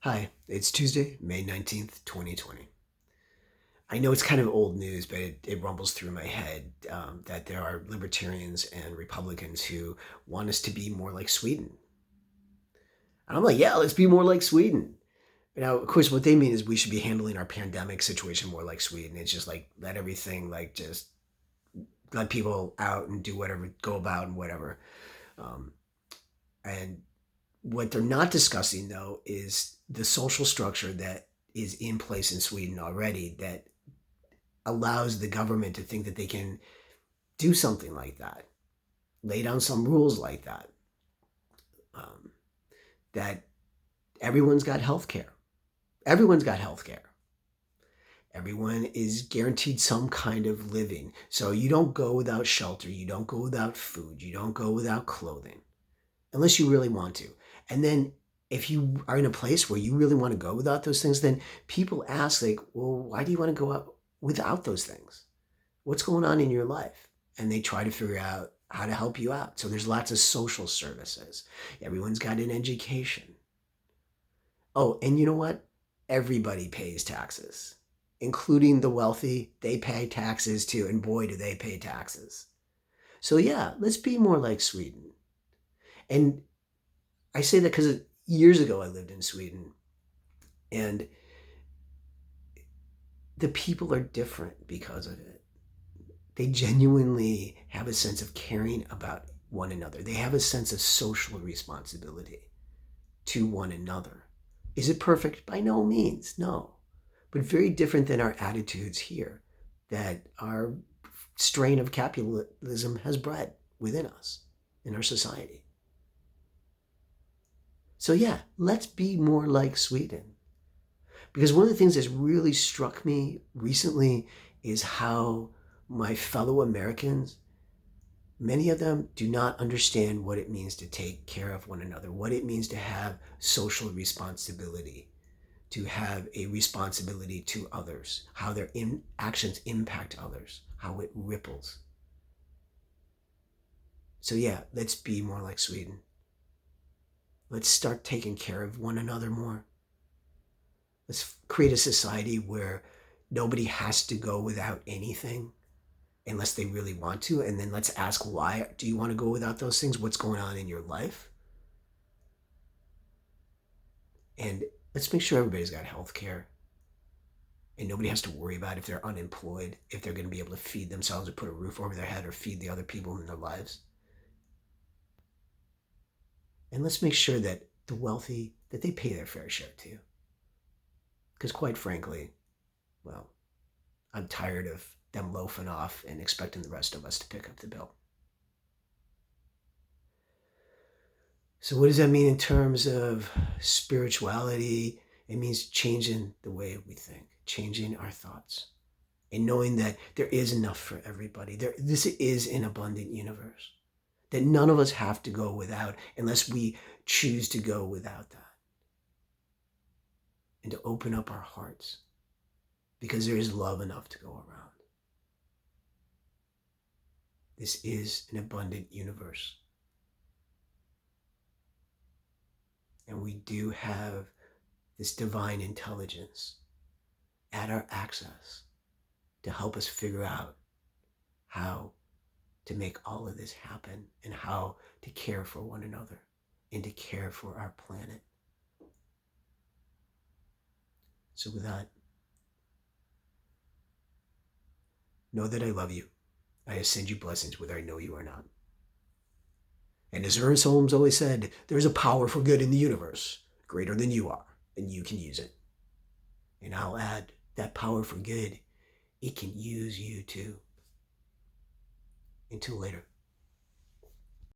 Hi, it's Tuesday, May 19th, 2020. I know it's kind of old news, but it rumbles through my head that there are libertarians and Republicans who want us to be more like Sweden. And I'm like, yeah, let's be more like Sweden. Now, of course, what they mean is we should be handling our pandemic situation more like Sweden. It's just like let everything just let people out and do whatever, go about and whatever. Um, and what they're not discussing, though, is the social structure that is in place in Sweden already that allows the government to think that they can do something like that, lay down some rules like that, um, that everyone's got health care. Everyone's got health care. Everyone is guaranteed some kind of living. So you don't go without shelter. You don't go without food. You don't go without clothing unless you really want to. And then if you are in a place where you really want to go without those things, then people ask, like, well, why do you want to go out without those things? What's going on in your life? And they try to figure out how to help you out. So there's lots of social services. Everyone's got an education. Oh, and you know what? Everybody pays taxes, including the wealthy. They pay taxes too. And boy, do they pay taxes. So yeah, let's be more like Sweden. And I say that because years ago I lived in Sweden and the people are different because of it. They genuinely have a sense of caring about one another. They have a sense of social responsibility to one another. Is it perfect? By no means, no. But very different than our attitudes here that our strain of capitalism has bred within us in our society. So, yeah, let's be more like Sweden. Because one of the things that's really struck me recently is how my fellow Americans, many of them do not understand what it means to take care of one another, what it means to have social responsibility, to have a responsibility to others, how their actions impact others, how it ripples. So, yeah, let's be more like Sweden. Let's start taking care of one another more. Let's create a society where nobody has to go without anything unless they really want to. And then let's ask, why do you want to go without those things? What's going on in your life? And let's make sure everybody's got health care and nobody has to worry about if they're unemployed, if they're going to be able to feed themselves or put a roof over their head or feed the other people in their lives. And let's make sure that the wealthy, that they pay their fair share too. Because quite frankly, well, I'm tired of them loafing off and expecting the rest of us to pick up the bill. So what does that mean in terms of spirituality? It means changing the way we think, changing our thoughts, and knowing that there is enough for everybody. This is an abundant universe, that none of us have to go without unless we choose to go without that. And to open up our hearts because there is love enough to go around. This is an abundant universe. And we do have this divine intelligence at our access to help us figure out how to make all of this happen and how to care for one another and to care for our planet. So with that, know that I love you. I send you blessings whether I know you or not. And as Ernest Holmes always said, there's a power for good in the universe greater than you are, and you can use it. And I'll add that power for good, it can use you too. Until later.